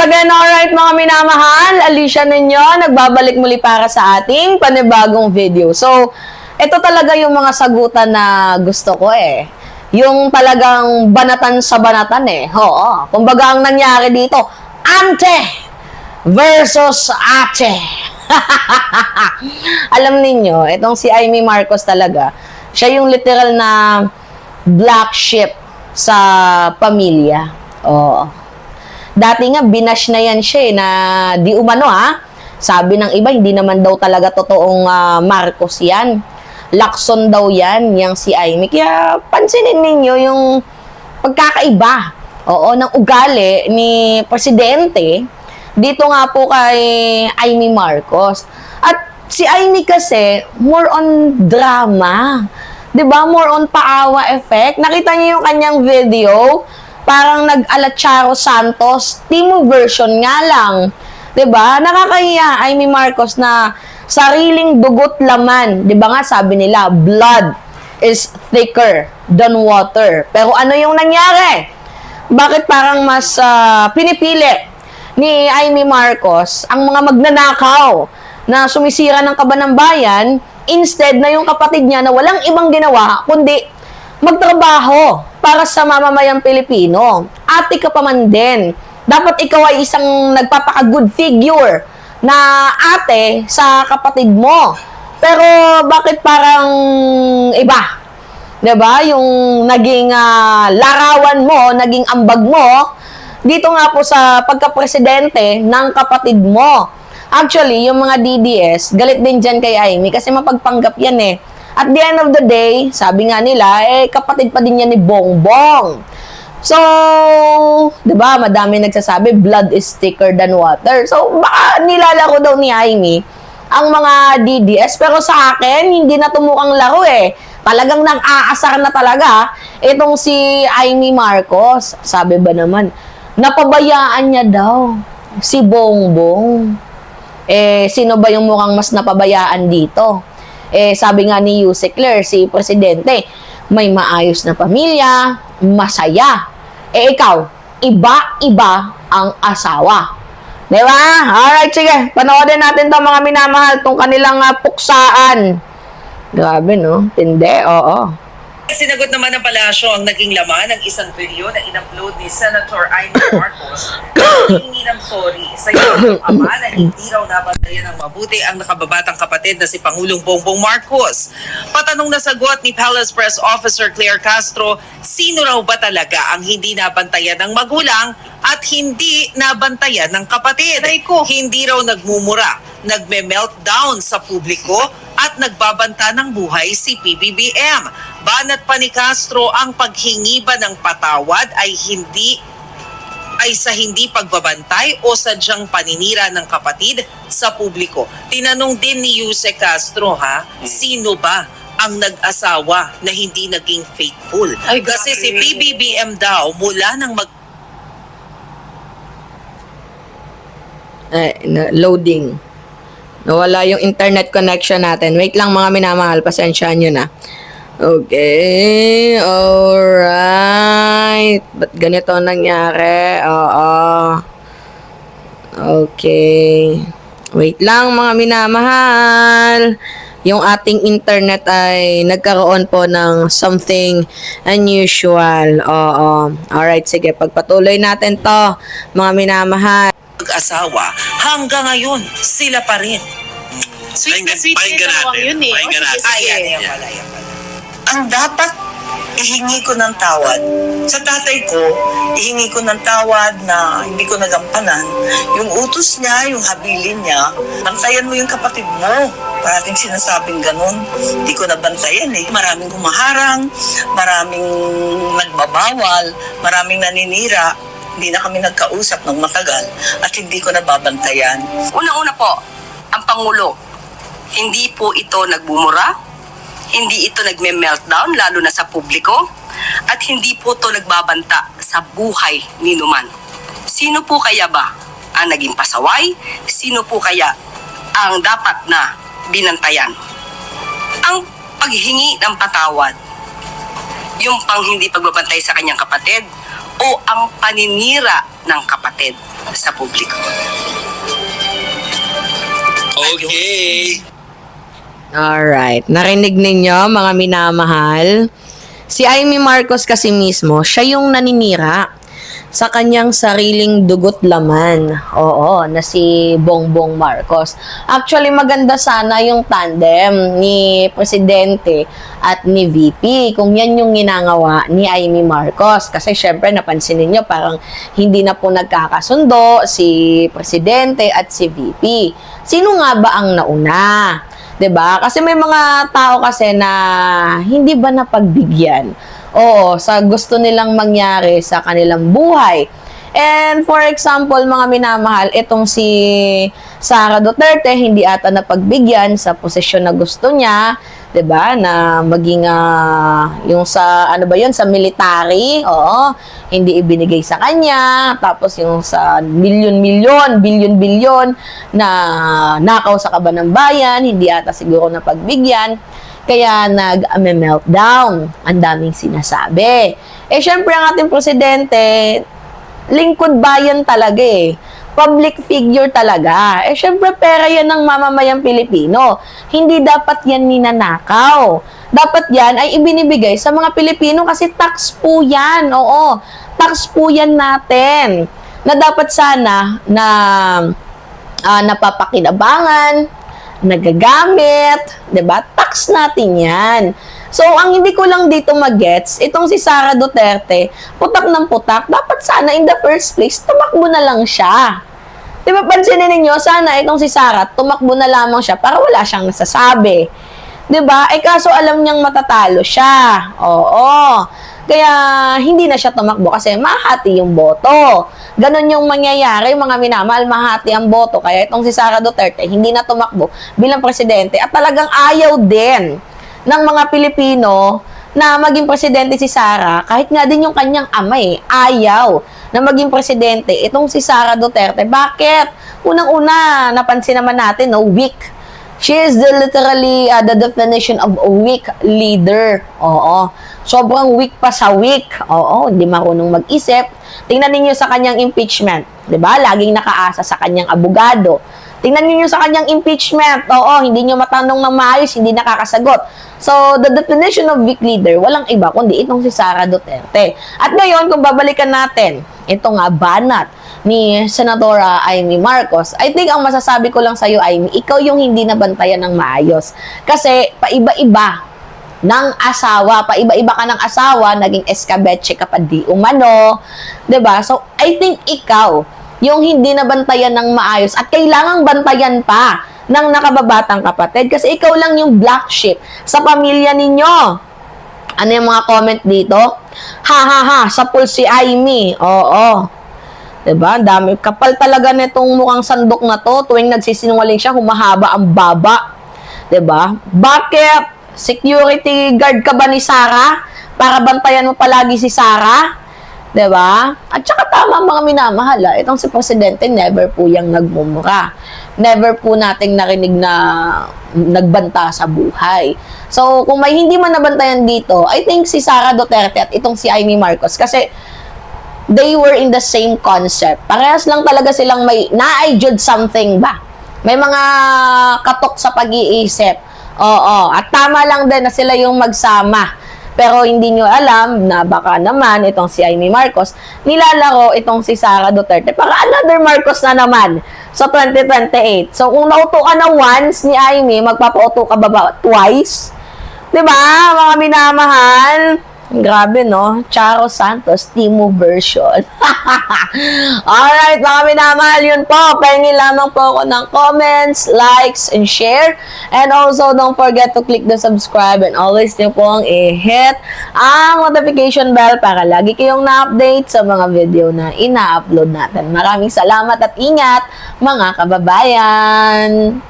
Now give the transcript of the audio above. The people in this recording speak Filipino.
again, alright mga minamahal, Alicia ninyo, nagbabalik muli para sa ating panibagong video. So, ito talaga yung mga sagutan na gusto ko eh. Yung talagang banatan sa banatan eh. Oo. Kumbaga ang nangyari dito, ante versus ate. Alam ninyo, itong si Amy Marcos talaga, siya yung literal na black sheep sa pamilya. Oo. Dati nga, binash na yan siya eh, na di umano ha. Sabi ng iba, hindi naman daw talaga totoong Marcos yan. Lacson daw yan, yung si Amy. Kaya pansinin ninyo yung pagkakaiba, oo, ng ugali ni Presidente dito nga po kay Amy Marcos. At si Amy kasi, more on drama. 'Di ba? More on paawa effect. Nakita niyo yung kanyang video? Parang nag-Alacharo Santos, Timo version nga lang. 'Di ba? Nakakahiya, Amy Marcos, na sariling dugot laman. 'Di ba nga sabi nila, blood is thicker than water. Pero ano yung nangyari? Bakit parang mas pinipili ni Amy Marcos ang mga magnanakaw na sumisira ng kaban ng bayan, instead na yung kapatid niya na walang ibang ginawa kundi magtrabaho para sa mamamayang Pilipino. Ate ka pa man din. Dapat ikaw ay isang nagpapaka-good figure na ate sa kapatid mo. Pero bakit parang iba? 'Di ba? Yung naging larawan mo, naging ambag mo dito nga po sa pagka-presidente ng kapatid mo. Actually, yung mga DDS, galit din dyan kay Amy kasi mapagpanggap yan eh. At the end of the day, sabi nga nila, kapatid pa din yan ni Bongbong. So, di ba, madami nagsasabi, blood is thicker than water. So, baka nilalaro daw ni Amy ang mga DDS. Pero sa akin, hindi na tumukang laro eh. Talagang nang-aasar na talaga itong si Amy Marcos. Sabi ba naman, napabayaan niya daw si Bongbong. Sino ba yung mukhang mas napabayaan dito? Sabi nga ni Yuse Claire, si Presidente, may maayos na pamilya, masaya. Ikaw, iba-iba ang asawa. Diba? Alright, sige. Panoodin natin to mga minamahal, tong kanilang puksaan. Grabe, no? Tindi, oo. Sinagot naman ng palasyo ang naging laman ng isang video na in-upload ni Senator Amy Marcos na hihingi ng sorry sa iyong ama na hindi raw nabantayan ng mabuti ang nakababatang kapatid na si Pangulong Bongbong Marcos. Patanong na sagot ni Palace Press Officer Claire Castro, sino raw ba talaga ang hindi nabantayan ng magulang at hindi nabantayan ng kapatid? Hindi raw nagmumura, nagme-meltdown sa publiko at nagbabanta ng buhay si PBBM. Banat pa ni Castro, ang paghingi ba ng patawad ay sa hindi pagbabantay o sadyang paninira ng kapatid sa publiko. Tinanong din ni Yuse Castro, sino ba ang nag-asawa na hindi naging faithful? Kasi si PBBM daw mula nang Loading. Nawala yung internet connection natin. Wait lang mga minamahal, pasensyaan nyo na. Okay, alright. Ba't ganito nangyari? Oo. Okay. Wait lang mga minamahal. Yung ating internet ay nagkaroon po ng something unusual. Oo. Alright, sige. Pagpatuloy natin to, mga minamahal. mag-asawa, hanggang ngayon, sila pa rin. Sweet na sweet yung dalawang yun eh. Pakinggan natin. Ayan pala. Ang dapat ihingi ko ng tawad. Sa tatay ko, ihingi ko ng tawad na hindi ko nagampanan. Yung utos niya, yung habilin niya, bantayan mo yung kapatid mo. Parating sinasabing ganun. Hindi ko nabantayan eh. Maraming humaharang, maraming nagbabawal, maraming naninira. Hindi na kami nagkausap ng matagal at hindi ko nababantayan. Unang-una po, ang Pangulo, hindi po ito nagbumura, hindi ito nagme-meltdown, lalo na sa publiko, at hindi po ito nagbabanta sa buhay ni Numan. Sino po kaya ba ang naging pasaway? Sino po kaya ang dapat na binantayan? Ang paghingi ng patawad, yung pang hindi pagbabantay sa kanyang kapatid, o ang paninira ng kapatid sa publiko. Okay. Alright. Narinig ninyo, mga minamahal? Si Amy Marcos kasi mismo, siya yung naninira sa kanyang sariling dugot laman. Oo, na si Bongbong Marcos. Actually, maganda sana yung tandem ni Presidente at ni VP. Kung yan yung ginagawa ni Amy Marcos. Kasi syempre, napansin niyo parang hindi na po nagkakasundo si Presidente at si VP. Sino nga ba ang nauna? 'Di ba? Kasi may mga tao kasi na hindi ba napagbigyan. Oo, sa gusto nilang mangyari sa kanilang buhay. And for example, mga minamahal, itong si Sara Duterte hindi ata napagbigyan sa posisyon na gusto niya, 'di ba? Na maging yung sa ano ba 'yun, sa military, oo, hindi ibinigay sa kanya. Tapos yung sa milyon-milyon, bilyon-bilyon na nakaw sa kaban ng bayan, hindi ata siguro napagbigyan. Kaya nag-meltdown. Ang daming sinasabi. Eh, syempre, ang ating presidente, lingkod bayan talaga eh. Public figure talaga. Eh, syempre, pera yan ng mamamayang Pilipino. Hindi dapat yan ninanakaw. Dapat yan ay ibinibigay sa mga Pilipino kasi tax po yan. Oo, tax po yan natin. Na dapat sana na napapakinabangan, nagagamit, 'di ba? Tax natin 'yan. So, ang hindi ko lang dito magets, itong si Sara Duterte, putak ng putak, dapat sana in the first place, tumakbo na lang siya. 'Di ba, pansinin ninyo, sana itong si Sara, tumakbo na lamang siya para wala siyang nasasabi. 'Di ba? Eh, kaso alam niyang matatalo siya. Oo. Kaya, hindi na siya tumakbo kasi mahati yung boto. Ganon yung mangyayari, mga minamahal, mahati ang boto. Kaya itong si Sara Duterte, hindi na tumakbo bilang presidente. At talagang ayaw din ng mga Pilipino na maging presidente si Sara. Kahit nga din yung kanyang ama ayaw na maging presidente itong si Sara Duterte. Bakit? Unang-una, napansin naman natin, weak. She is literally the definition of a weak leader. Oo. Sobrang weak pa sa weak. Oo, hindi marunong mag-isip. Tingnan niyo sa kanyang impeachment. 'Di ba? Laging nakaasa sa kanyang abogado. Tingnan niyo sa kanyang impeachment. Oo, hindi niyo matanong ng maayos, hindi nakakasagot. So, the definition of weak leader, walang iba kundi itong si Sara Duterte. At ngayon, kung babalikan natin, ito nga, banat ni Senadora Amy Marcos, I think ang masasabi ko lang sa'yo, Amy, ikaw yung hindi nabantayan ng maayos. Kasi, paiba-iba ng asawa, paiba-iba ka ng asawa, naging escabeche ka pa di umano, 'di ba? So, I think ikaw yung hindi nabantayan ng maayos at kailangang bantayan pa ng nakababatang kapatid kasi ikaw lang yung black sheep sa pamilya ninyo. Ano yung mga comment dito? Ha ha ha, sa pool si Amy. Oo. 'Di ba? Dami kapal talaga nitong mukhang sandok na to. Tuwing nagsisinungaling siya, humahaba ang baba. 'Di ba? Bakit? Security guard ka ba ni Sara? Para bantayan mo palagi si Sara? 'Di ba? At saka tama mga minamahal, itong si Presidente never po yang nagmumura. Never po nating narinig na nagbanta sa buhay. So, kung may hindi man nabantayan dito, I think si Sara Duterte at itong si Amy Marcos kasi they were in the same concept. Parehas lang talaga silang may na-I-jud something ba? May mga katok sa pag-iisip. Oo, at tama lang din na sila yung magsama. Pero hindi nyo alam na baka naman itong si Amy Marcos, nilalaro itong si Sara Duterte para another Marcos na naman sa 2028. So kung nauto ka na once ni Amy, magpapauto ka ba twice? Diba, mga minamahal? Grabe, no? Charo Santos, Timo version. Alright, mga minamahal, yun po. Pahingi lamang po ako ng comments, likes, and share. And also, don't forget to click the subscribe and always nyo pong i-hit ang notification bell para lagi kayong na-update sa mga video na ina-upload natin. Maraming salamat at ingat, mga kababayan!